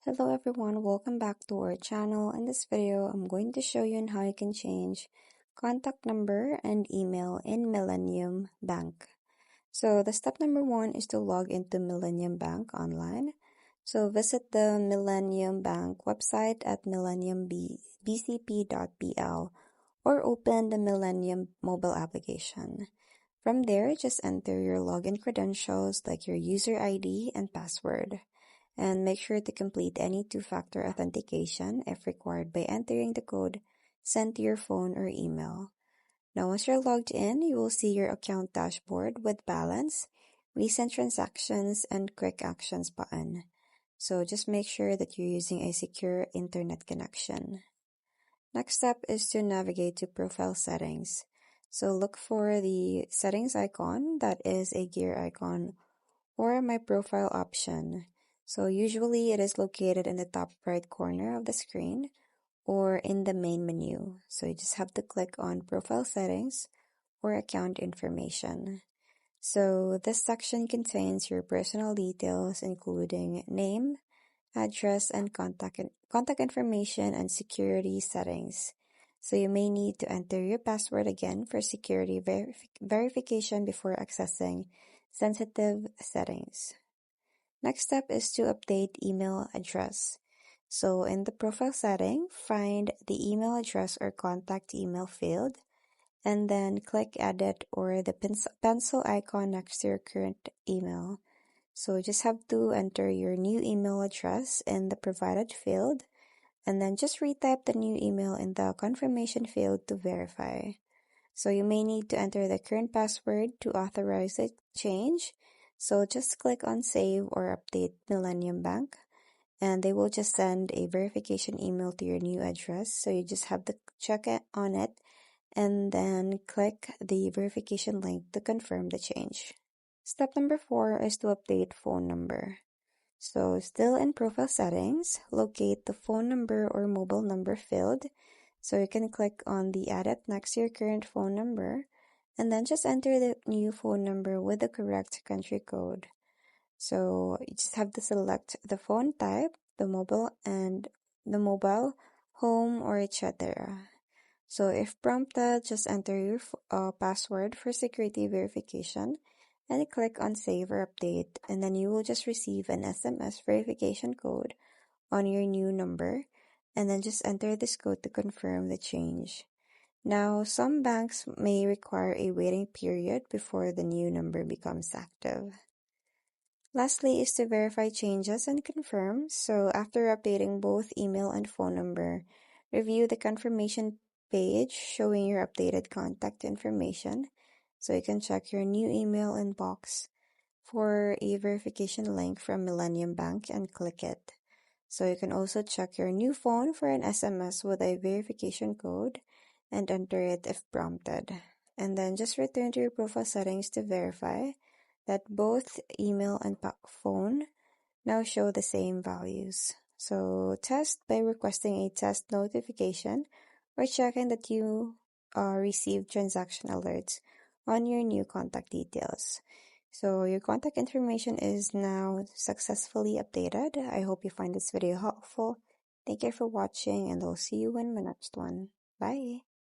Hello everyone, welcome back to our channel. In this video, I'm going to show you on how you can change contact number and email in Millennium Bank. So the step number one is to log into Millennium Bank online. So visit the Millennium Bank website at millenniumbcp.pl or open the Millennium mobile application. From there, just enter your login credentials like your user ID and password. And make sure to complete any two-factor authentication if required by entering the code sent to your phone or email. Now, once you're logged in, you will see your account dashboard with balance, recent transactions, and quick actions button. So just make sure that you're using a secure internet connection. Next step is to navigate to profile settings. So look for the settings icon, that is a gear icon, or my profile option. So usually it is located in the top right corner of the screen or in the main menu. So you just have to click on profile settings or account information. So this section contains your personal details including name, address, and contact information and security settings. So you may need to enter your password again for security verification before accessing sensitive settings. Next step is to update email address. So in the profile setting, find the email address or contact email field, and then click edit or the pencil icon next to your current email. So you just have to enter your new email address in the provided field, and then just retype the new email in the confirmation field to verify. So you may need to enter the current password to authorize the change. So just click on Save or Update Millennium Bank, and they will just send a verification email to your new address. So you just have to check on it and then click the verification link to confirm the change. Step number 4 is to update phone number. So still in profile settings, locate the phone number or mobile number field. So you can click on the edit next to your current phone number and then just enter the new phone number with the correct country code. So you just have to select the phone type, the mobile, home, or etc. So if prompted, just enter your password for security verification and click on Save or Update, and then you will just receive an SMS verification code on your new number, and then just enter this code to confirm the change. Now, some banks may require a waiting period before the new number becomes active. Lastly is to verify changes and confirm. So after updating both email and phone number, review the confirmation page showing your updated contact information. So you can check your new email inbox for a verification link from Millennium Bank and click it. So you can also check your new phone for an SMS with a verification code and enter it if prompted. And then just return to your profile settings to verify that both email and phone now show the same values. So test by requesting a test notification or checking that you receive transaction alerts on your new contact details. So your contact information is now successfully updated. I hope you find this video helpful. Thank you for watching, and I'll see you in my next one. Bye!